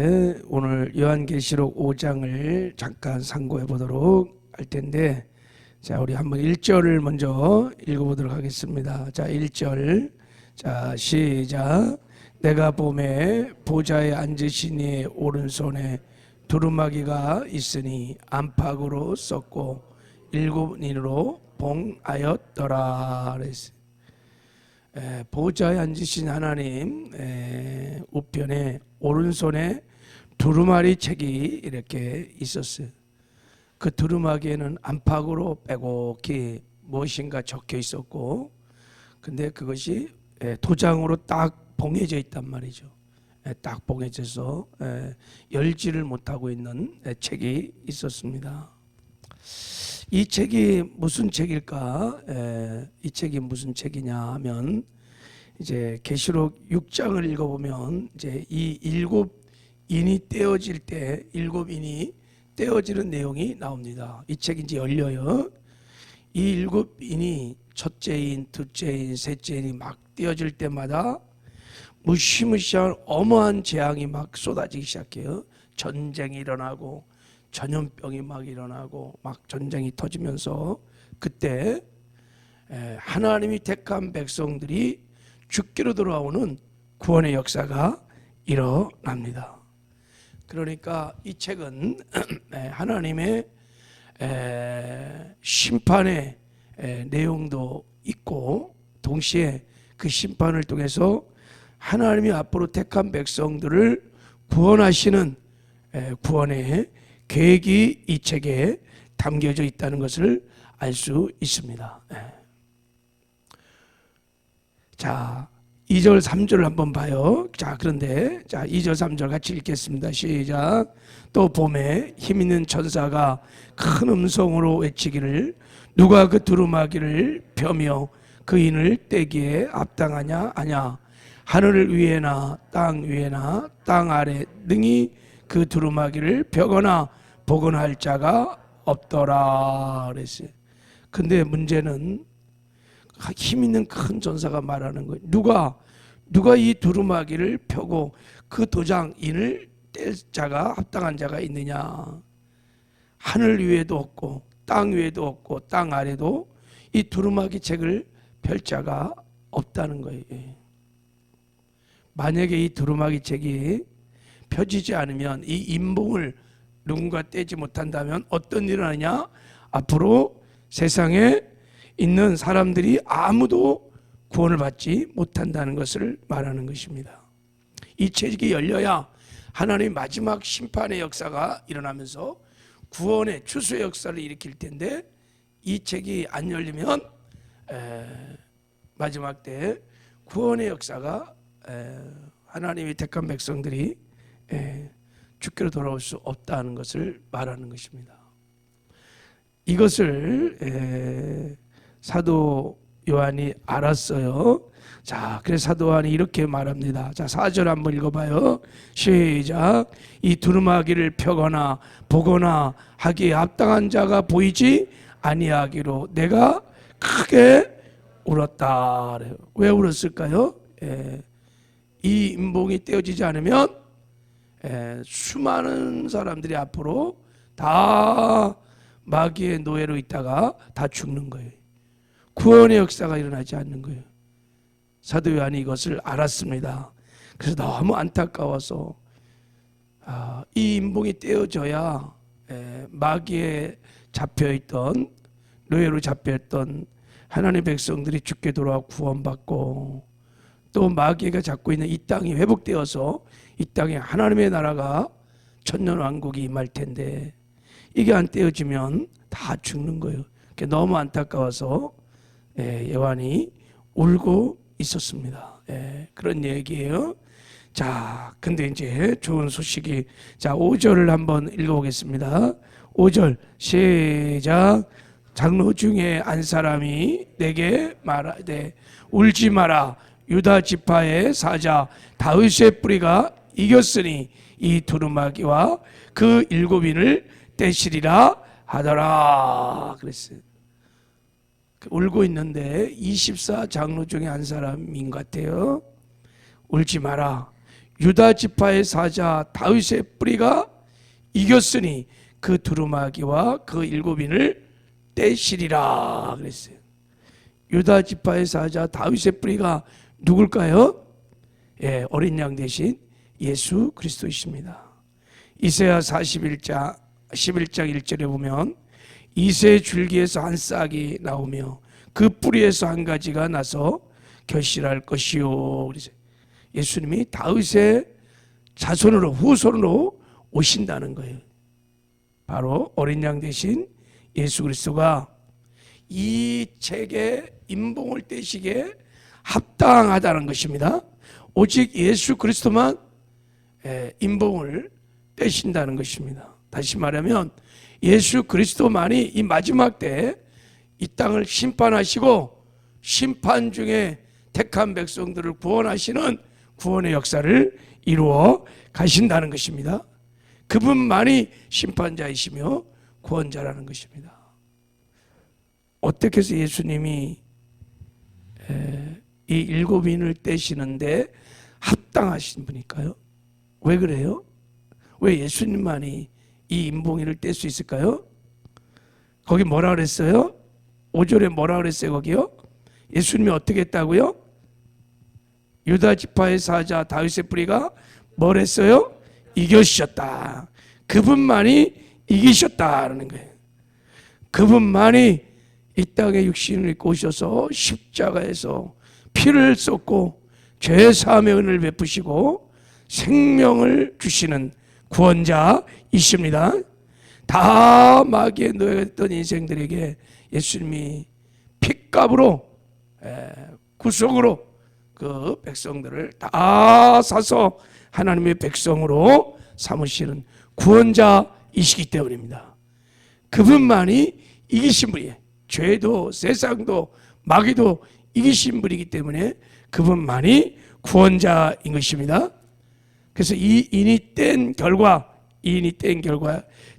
오늘 요한계시록 5장을 잠깐 상고해 보도록 할 텐데, 자, 우리 한번 1절을 먼저 읽어보도록 하겠습니다. 자, 1절. 자, 시작. 내가 보매 보좌에 앉으신 이의 오른손에 두루마기가 있으니 안팎으로 썼고 7인으로 봉하였더라. 그랬어요. 보좌에 앉으신 하나님 우편에 오른손에 두루마리 책이 이렇게 있었어요. 그 두루마기에는 안팎으로 빼곡히 무엇인가 적혀 있었고, 근데 그것이 도장으로 딱 봉해져 있단 말이죠. 딱 봉해져서 열지를 못하고 있는 책이 있었습니다. 이 책이 무슨 책일까? 이 책이 무슨 책이냐 하면, 이제 계시록 6장을 읽어보면 이제 이 7인이 떼어질 때 7인이 떼어지는 내용이 나옵니다. 이 책이 이제 열려요. 이 7인이 첫째 인, 둘째 인, 셋째 인이 막 떼어질 때마다 무시무시한 어마한 재앙이 막 쏟아지기 시작해요. 전쟁이 일어나고 전염병이 막 일어나고 막 전쟁이 터지면서, 그때 하나님이 택한 백성들이 죽기로 돌아오는 구원의 역사가 일어납니다. 그러니까 이 책은 하나님의 심판의 내용도 있고, 동시에 그 심판을 통해서 하나님이 앞으로 택한 백성들을 구원하시는 구원의 계획이 이 책에 담겨져 있다는 것을 알 수 있습니다. 자, 2절 3절을 한번 봐요. 자, 그런데 자, 2절 3절 같이 읽겠습니다. 시작. 또 봄에 힘있는 천사가 큰 음성으로 외치기를, 누가 그 두루마기를 펴며 그 인을 떼기에 합당하냐 아냐. 하늘 위에나 땅 위에나 땅 아래 능히 그 두루마기를 펴거나 보거나 할 자가 없더라 그랬어요. 근데 문제는 힘 있는 큰 전사가 말하는 거예요. 누가 이 두루마기를 펴고 그 도장인을 뗄 자가 합당한 자가 있느냐. 하늘 위에도 없고 땅 위에도 없고 땅 아래도 이 두루마기 책을 펼 자가 없다는 거예요. 만약에 이 두루마기 책이 펴지지 않으면, 이 인봉을 누군가 떼지 못한다면 어떤 일이 일어나냐. 앞으로 세상에 있는 사람들이 아무도 구원을 받지 못한다는 것을 말하는 것입니다. 이 책이 열려야 하나님의 마지막 심판의 역사가 일어나면서 구원의 추수의 역사를 일으킬 텐데, 이 책이 안 열리면 마지막 때 구원의 역사가 하나님이 택한 백성들이 죽기로 돌아올 수 없다는 것을 말하는 것입니다. 이것을 사도 요한이 알았어요. 자, 그래서 사도 요한이 이렇게 말합니다. 자, 4절 한번 읽어봐요. 시작. 이 두루마기를 펴거나 보거나 하기에 합당한 자가 보이지 아니하기로 내가 크게 울었다. 왜 울었을까요? 이 인봉이 떼어지지 않으면 수많은 사람들이 앞으로 다 마귀의 노예로 있다가 다 죽는 거예요. 구원의 역사가 일어나지 않는 거예요. 사도 요한이 이것을 알았습니다. 그래서 너무 안타까워서 이 인봉이 떼어져야 마귀에 잡혀있던, 노예로 잡혀있던 하나님의 백성들이 죽게 돌아와 구원받고, 또 마귀가 잡고 있는 이 땅이 회복되어서 이 땅에 하나님의 나라가 천년왕국이 임할 텐데, 이게 안 떼어지면 다 죽는 거예요. 너무 안타까워서 요한이 울고 있었습니다. 그런 얘기예요. 자, 근데 이제 좋은 소식이, 자, 5절을 한번 읽어보겠습니다. 5절 시작. 장로 중에 한 사람이 내게 말하되 울지 마라. 유다 지파의 사자 다윗의 뿌리가 이겼으니 이 두루마기와 그 7인을 떼시리라 하더라 그랬어요. 울고 있는데 24 장로 중에 한 사람인 것 같아요. 울지 마라. 유다 지파의 사자 다윗의 뿌리가 이겼으니 그 두루마기와 그 일곱인을 떼시리라 그랬어요. 유다 지파의 사자 다윗의 뿌리가 누굴까요? 예, 어린 양 대신 예수 그리스도이십니다. 이사야 41장 1절에 보면 이새의 줄기에서 한 싹이 나오며 그 뿌리에서 한 가지가 나서 결실할 것이요. 그래서 예수님이 다윗의 자손으로 후손으로 오신다는 거예요. 바로 어린 양 대신 예수 그리스도가 이 책의 임봉을 떼시기에 합당하다는 것입니다. 오직 예수 그리스도만 임봉을 떼신다는 것입니다. 다시 말하면 예수 그리스도만이 이 마지막 때 이 땅을 심판하시고 심판 중에 택한 백성들을 구원하시는 구원의 역사를 이루어 가신다는 것입니다. 그분만이 심판자이시며 구원자라는 것입니다. 어떻게 해서 예수님이 이 일곱인을 떼시는데 합당하신 분일까요? 왜 그래요? 왜 예수님만이 이 임봉이를 뗄 수 있을까요? 거기 뭐라 그랬어요? 5절에 뭐라 그랬어요? 거기요? 예수님이 어떻게 했다고요? 유다 지파의 사자 다윗의 뿌리가 뭘 했어요? 이기셨다. 그분만이 이기셨다라는 거예요. 그분만이 이 땅에 육신을 입고 오셔서 십자가에서 피를 쏟고 죄 사함의 은혜를 베푸시고 생명을 주시는 구원자이십니다. 다 마귀의 노예가 됐던 인생들에게 예수님이 핏값으로 구속으로 그 백성들을 다 사서 하나님의 백성으로 삼으시는 구원자이시기 때문입니다. 그분만이 이기신 분이에요. 죄도 세상도 마귀도 이기신 분이기 때문에 그분만이 구원자인 것입니다. 그래서 이 인이 뗀 결과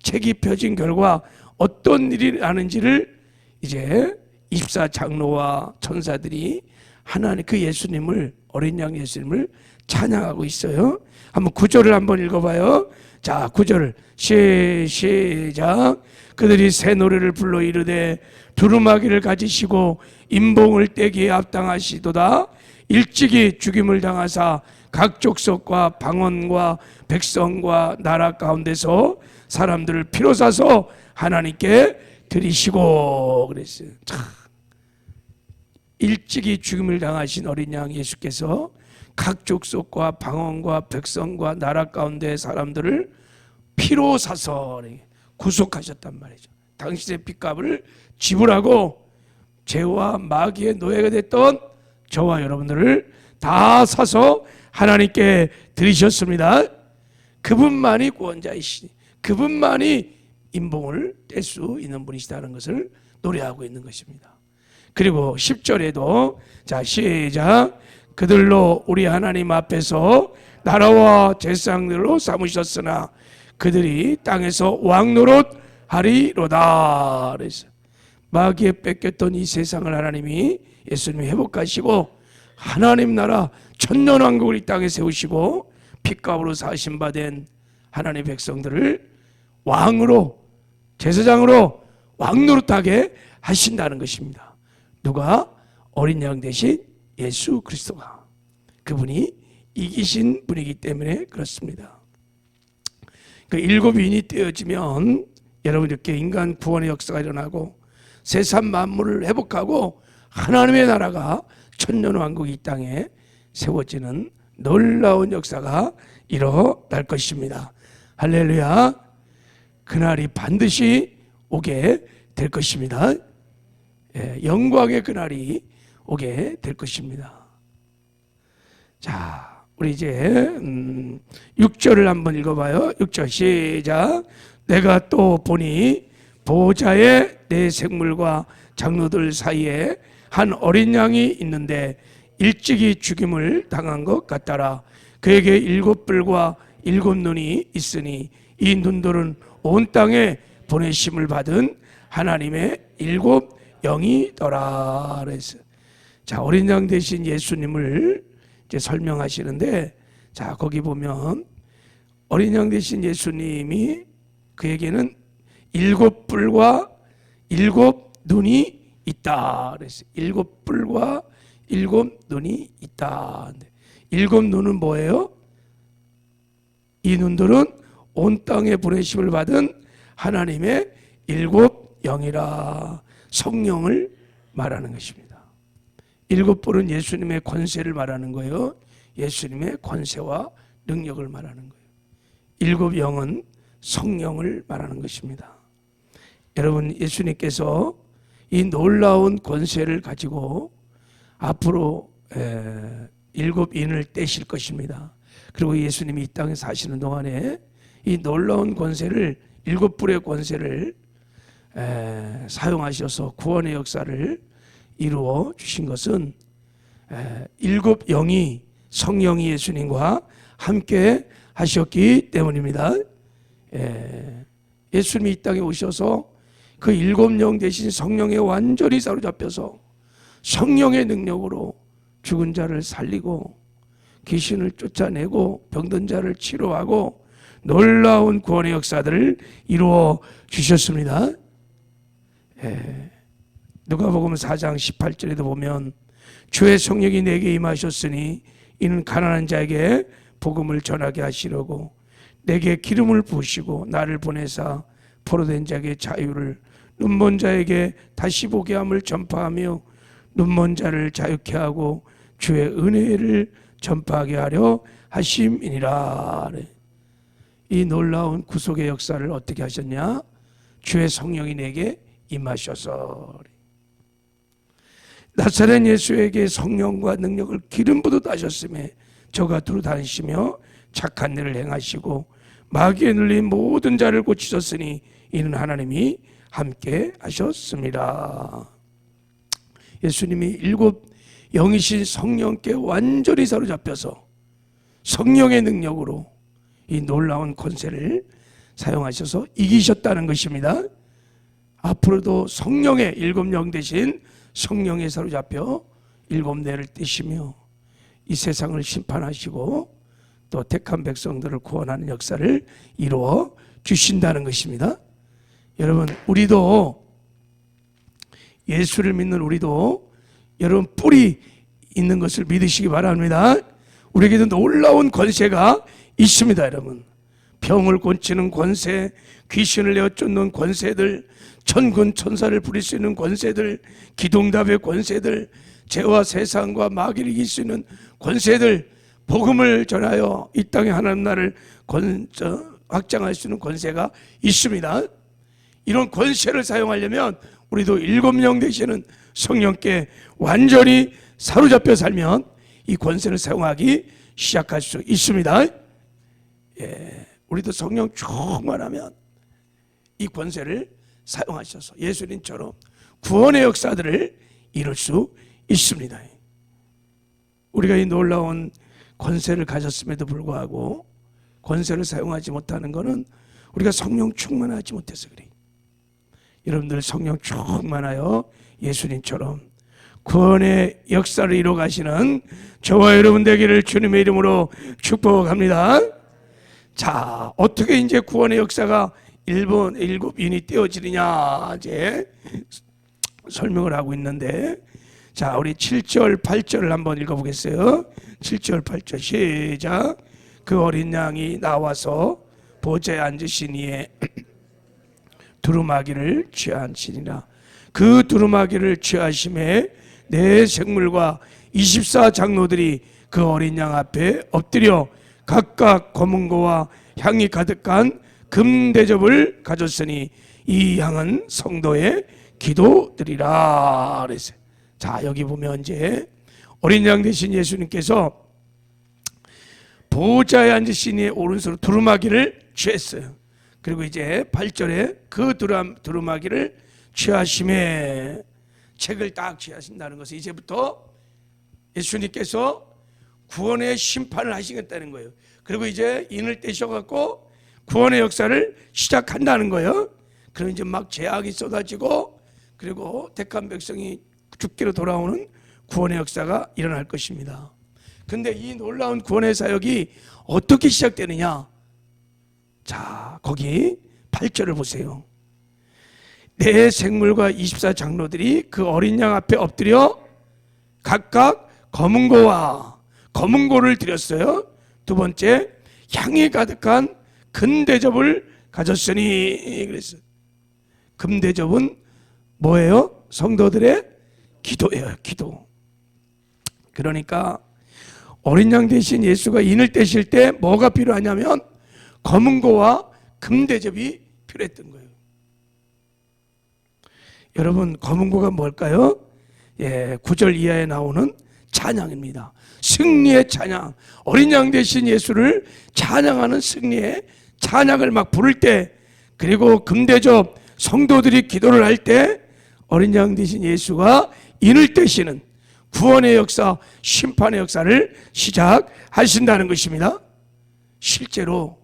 책이 펴진 결과 어떤 일이 나는지를 이제 24장로와 천사들이 하나님 그 예수님을 어린 양 예수님을 찬양하고 있어요. 한번 9절을 한번 읽어봐요. 자, 9절 시작. 그들이 새 노래를 불러 이르되 두루마기를 가지시고 임봉을 떼기에 합당하시도다. 일찍이 죽임을 당하사 각 족속과 방언과 백성과 나라 가운데서 사람들을 피로 사서 하나님께 드리시고 그랬어요. 참. 일찍이 죽임을 당하신 어린 양 예수께서 각 족속과 방언과 백성과 나라 가운데 사람들을 피로 사서 구속하셨단 말이죠. 당신의 핏값을 지불하고 죄와 마귀의 노예가 됐던 저와 여러분들을 다 사서 하나님께 드리셨습니다. 그분만이 구원자이시니 그분만이 임봉을 뗄 수 있는 분이시다는 것을 노래하고 있는 것입니다. 그리고 10절에도 자 시작. 그들로 우리 하나님 앞에서 나라와 제사장들로 삼으셨으나 그들이 땅에서 왕노릇 하리로다. 그래서 마귀에 뺏겼던 이 세상을 하나님이 예수님이 회복하시고 하나님 나라 천년왕국을 이 땅에 세우시고 핏값으로 사신 바 된 하나님의 백성들을 왕으로 제사장으로 왕노릇하게 하신다는 것입니다. 누가? 어린 양 대신 예수 그리스도가. 그분이 이기신 분이기 때문에 그렇습니다. 그 일곱 인이 떼어지면 여러분 이렇게 인간 구원의 역사가 일어나고 세상 만물을 회복하고 하나님의 나라가 천년왕국이 이 땅에 세워지는 놀라운 역사가 일어날 것입니다. 할렐루야. 그날이 반드시 오게 될 것입니다. 영광의 그날이 오게 될 것입니다. 자, 우리 이제 6절을 한번 읽어봐요. 6절 시작. 내가 또 보니 보호자의 네 생물과 장로들 사이에 한 어린 양이 있는데 일찍이 죽임을 당한 것 같더라. 그에게 7뿔과 7눈이 있으니 이 눈들은 온 땅에 보내심을 받은 하나님의 7 영이더라. 그래서 자, 어린 양 대신 예수님을 이제 설명하시는데 자, 거기 보면 어린 양 되신 예수님이 그에게는 7뿔과 7눈이 있다 그랬어요. 7뿔과 7눈이 있다. 7눈은 뭐예요? 이 눈들은 온 땅에 보내심을 받은 하나님의 7영이라, 성령을 말하는 것입니다. 7뿔은 예수님의 권세를 말하는 거예요. 예수님의 권세와 능력을 말하는 거예요. 7영은 성령을 말하는 것입니다. 여러분, 예수님께서 이 놀라운 권세를 가지고 앞으로 7인을 떼실 것입니다. 그리고 예수님이 이 땅에 사시는 동안에 이 놀라운 권세를, 7뿔의 권세를 사용하셔서 구원의 역사를 이루어 주신 것은 7영이, 성령이 예수님과 함께 하셨기 때문입니다. 예수님이 이 땅에 오셔서 그 7영 대신 성령에 완전히 사로잡혀서 성령의 능력으로 죽은 자를 살리고 귀신을 쫓아내고 병든 자를 치료하고 놀라운 구원의 역사들을 이루어 주셨습니다. 누가복음 4장 18절에도 보면 주의 성령이 내게 임하셨으니 이는 가난한 자에게 복음을 전하게 하시려고 내게 기름을 부으시고 나를 보내사 포로된 자에게 자유를, 눈먼 자에게 다시 보게 함을 전파하며 눈먼 자를 자유케 하고 주의 은혜를 전파하게 하려 하심이니라. 이 놀라운 구속의 역사를 어떻게 하셨냐? 주의 성령이 내게 임하셔서. 나사렛 예수에게 성령과 능력을 기름 부듯 하셨음에 저가 두루 다니시며 착한 일을 행하시고 마귀에 눌린 모든 자를 고치셨으니 이는 하나님이 함께 하셨습니다. 예수님이 7영이신 성령께 완전히 사로잡혀서 성령의 능력으로 이 놀라운 권세를 사용하셔서 이기셨다는 것입니다. 앞으로도 성령의 7영 대신 성령에 사로잡혀 7내를 떼시며 이 세상을 심판하시고 또 택한 백성들을 구원하는 역사를 이루어 주신다는 것입니다. 여러분, 우리도, 예수를 믿는 우리도 여러분 뿔이 있는 것을 믿으시기 바랍니다. 우리에게도 놀라운 권세가 있습니다. 여러분, 병을 고치는 권세, 귀신을 내어 쫓는 권세들, 천군 천사를 부릴 수 있는 권세들, 기동답의 권세들, 죄와 세상과 마귀를 이길 수 있는 권세들, 복음을 전하여 이 땅에 하나님 나라를 확장할 수 있는 권세가 있습니다. 이런 권세를 사용하려면 우리도 7영 되시는 성령께 완전히 사로잡혀 살면 이 권세를 사용하기 시작할 수 있습니다. 우리도 성령 충만하면 이 권세를 사용하셔서 예수님처럼 구원의 역사들을 이룰 수 있습니다. 우리가 이 놀라운 권세를 가졌음에도 불구하고 권세를 사용하지 못하는 것은 우리가 성령 충만하지 못해서 그래요. 여러분들 성령 충만하여 예수님처럼 구원의 역사를 이루어 가시는 저와 여러분 되기를 주님의 이름으로 축복합니다. 자, 어떻게 이제 구원의 역사가 7인이 떼어지느냐 이제 설명을 하고 있는데, 자, 우리 7절 8절을 한번 읽어보겠어요. 7절 8절 시작. 그 어린 양이 나와서 보좌에 앉으신 이에 두루마기를 취하시니라. 그 두루마기를 취하심에 네 생물과 24장로들이 그 어린 양 앞에 엎드려 각각 검은 거와 향이 가득한 금대접을 가졌으니 이 향은 성도의 기도드리라 그랬어요. 자, 여기 보면 이제 어린 양 되신 예수님께서 보좌에 앉으신 이의 오른손으로 두루마기를 취했어요. 그리고 이제 8절에 그 두루마기를 취하심에, 책을 딱 취하신다는 것은 이제부터 예수님께서 구원의 심판을 하시겠다는 거예요. 그리고 이제 인을 떼셔갖고 구원의 역사를 시작한다는 거예요. 그럼 이제 막 재앙이 쏟아지고 그리고 택한 백성이 죽기로 돌아오는 구원의 역사가 일어날 것입니다. 근데 이 놀라운 구원의 사역이 어떻게 시작되느냐? 자, 거기 8절을 보세요. 네 생물과 24장로들이 그 어린 양 앞에 엎드려 각각 검은 고를 드렸어요. 두 번째, 향이 가득한 금대접을 가졌으니 그랬어요. 금대접은 뭐예요? 성도들의 기도예요. 기도. 그러니까 어린 양 대신 예수가 인을 떼실 때 뭐가 필요하냐면 검은 고와 금대접이 필요했던 거예요. 여러분, 검은 고가 뭘까요? 9절 이하에 나오는 찬양입니다. 승리의 찬양. 어린 양 대신 예수를 찬양하는 승리의 찬양을 막 부를 때, 그리고 금대접 성도들이 기도를 할 때 어린 양 대신 예수가 인을 떼시는 구원의 역사, 심판의 역사를 시작하신다는 것입니다. 실제로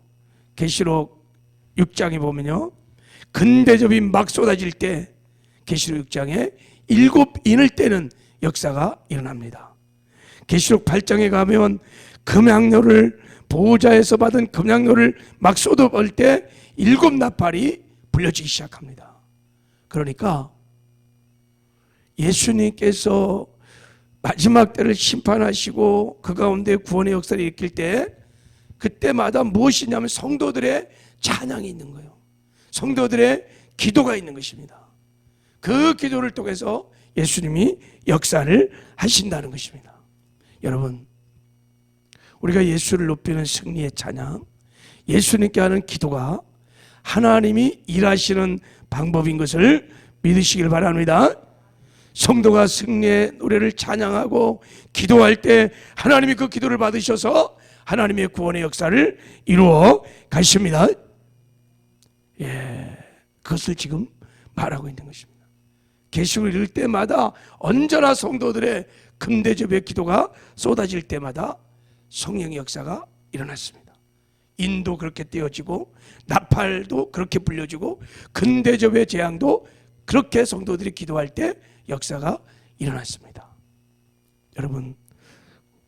계시록 6장에 보면요, 금대접이 막 쏟아질 때 계시록 6장에 7인을 떼는 역사가 일어납니다. 계시록 8장에 가면 금향로를, 보호자에서 받은 금향로를 막 쏟아볼 때 7나팔이 불려지기 시작합니다. 그러니까 예수님께서 마지막 때를 심판하시고 그 가운데 구원의 역사를 일으킬 때, 그때마다 무엇이냐면 성도들의 찬양이 있는 거예요. 성도들의 기도가 있는 것입니다. 그 기도를 통해서 예수님이 역사를 하신다는 것입니다. 여러분, 우리가 예수를 높이는 승리의 찬양, 예수님께 하는 기도가 하나님이 일하시는 방법인 것을 믿으시길 바랍니다. 성도가 승리의 노래를 찬양하고 기도할 때 하나님이 그 기도를 받으셔서 하나님의 구원의 역사를 이루어 가십니다. 그것을 지금 말하고 있는 것입니다. 계시록을 읽을 때마다 언제나 성도들의 금대접의 기도가 쏟아질 때마다 성령의 역사가 일어났습니다. 인도 그렇게 떼어지고 나팔도 그렇게 불려지고 금대접의 재앙도 그렇게 성도들이 기도할 때 역사가 일어났습니다. 여러분,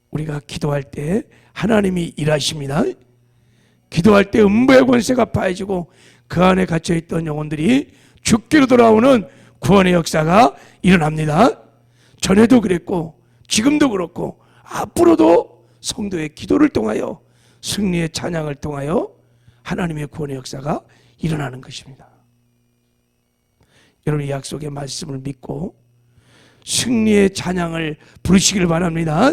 우리가 기도할 때 하나님이 일하십니다. 기도할 때 음부의 권세가 파해지고 그 안에 갇혀있던 영혼들이 죽기로 돌아오는 구원의 역사가 일어납니다. 전에도 그랬고 지금도 그렇고 앞으로도 성도의 기도를 통하여 승리의 찬양을 통하여 하나님의 구원의 역사가 일어나는 것입니다. 여러분, 이 약속의 말씀을 믿고 승리의 찬양을 부르시길 바랍니다.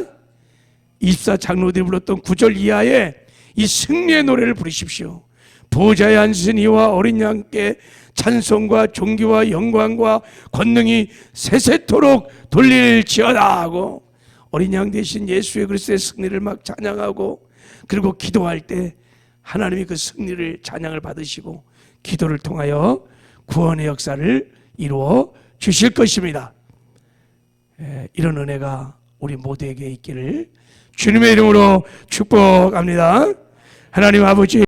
24장로들이 불렀던 9절 이하에 이 승리의 노래를 부르십시오. 보좌에 앉으신 이와 어린 양께 찬송과 존귀와 영광과 권능이 세세토록 돌릴지어다 하고 어린 양 대신 예수의 그리스도의 승리를 막 찬양하고, 그리고 기도할 때 하나님이 그 승리를 찬양을 받으시고 기도를 통하여 구원의 역사를 이루어 주실 것입니다. 이런 은혜가 우리 모두에게 있기를 주님의 이름으로 축복합니다. 하나님 아버지,